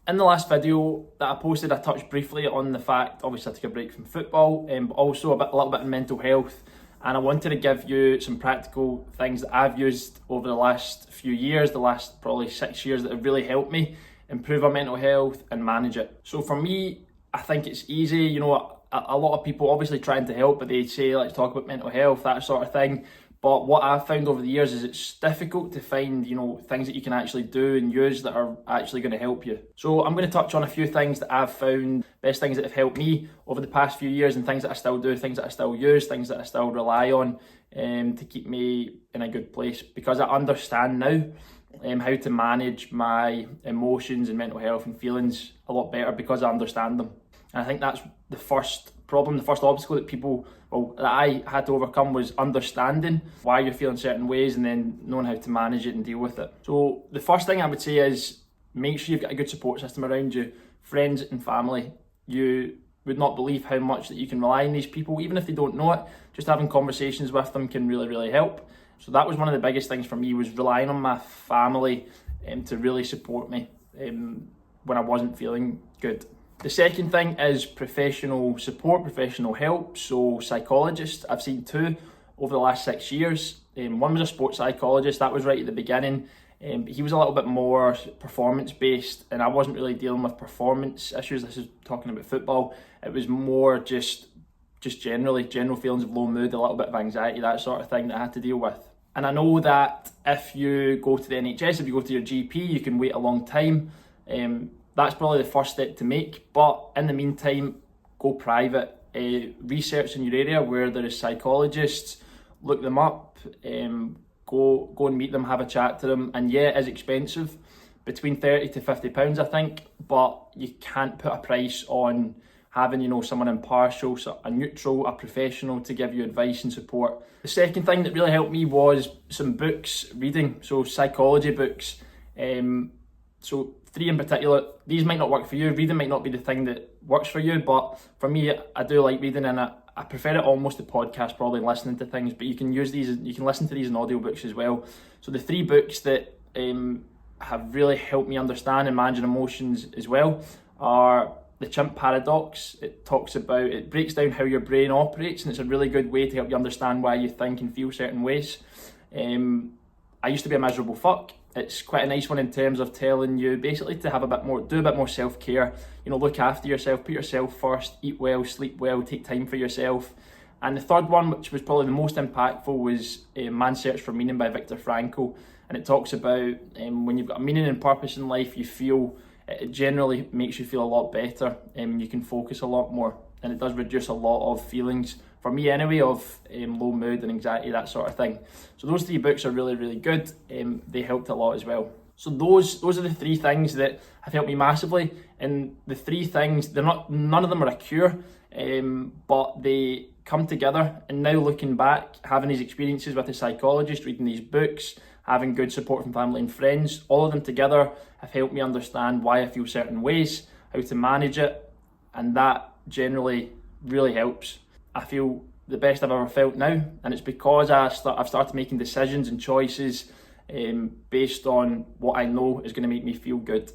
In the last video that I posted, I touched briefly on the fact, obviously I took a break from football, but also a little bit of mental health. And I wanted to give you some practical things that I've used over the last few years, the last probably 6 years, that have really helped me improve my mental health and manage it. So for me, I think it's easy. You know, a lot of people obviously trying to help, but they say, let's talk about mental health, that sort of thing. But what I've found over the years is it's difficult to find, things that you can actually do and use that are actually going to help you. So I'm going to touch on a few things that I've found, best things that have helped me over the past few years, and things that I still do, things that I still use, things that I still rely on to keep me in a good place. Because I understand now how to manage my emotions and mental health and feelings a lot better because I understand them. And I think that's the first problem, the first obstacle that I had to overcome, was understanding why you're feeling certain ways and then knowing how to manage it and deal with it. So the first thing I would say is make sure you've got a good support system around you, friends and family. You would not believe how much that you can rely on these people, even if they don't know it. Just having conversations with them can really, really help. So that was one of the biggest things for me, was relying on my family to really support me when I wasn't feeling good. The second thing is professional support, professional help. So psychologists, I've seen two over the last 6 years. One was a sports psychologist, that was right at the beginning. He was a little bit more performance based, and I wasn't really dealing with performance issues. This is talking about football. It was more just general feelings of low mood, a little bit of anxiety, that sort of thing that I had to deal with. And I know that if you go to the NHS, if you go to your GP, you can wait a long time. That's probably the first step to make, but in the meantime, go private. Research in your area where there is psychologists, look them up, go and meet them, have a chat to them. And yeah, it is expensive, between £30 to £50 I think, but you can't put a price on having someone impartial, so a neutral, a professional to give you advice and support. The second thing that really helped me was some books, reading, so psychology books. So 3 in particular. These might not work for you. Reading might not be the thing that works for you, but for me, I do like reading, and I prefer it almost to podcast, probably listening to things, but you can use these, you can listen to these in audiobooks as well. So the 3 books that have really helped me understand and manage emotions as well are The Chimp Paradox. It breaks down how your brain operates, and it's a really good way to help you understand why you think and feel certain ways. I used to be a miserable fuck. It's quite a nice one in terms of telling you basically to have do a bit more self-care, look after yourself, put yourself first, eat well, sleep well, take time for yourself. And the third one, which was probably the most impactful, was Man's Search for Meaning by Viktor Frankl. And it talks about when you've got a meaning and purpose in life, it generally makes you feel a lot better, and you can focus a lot more. And it does reduce a lot of feelings, for me anyway, of low mood and anxiety, that sort of thing. So those 3 books are really, really good. They helped a lot as well. So those are the 3 things that have helped me massively. And the 3 things, none of them are a cure, but they come together. And now looking back, having these experiences with a psychologist, reading these books, having good support from family and friends, all of them together have helped me understand why I feel certain ways, how to manage it, and that generally really helps. I feel the best I've ever felt now, and it's because I've started making decisions and choices based on what I know is going to make me feel good.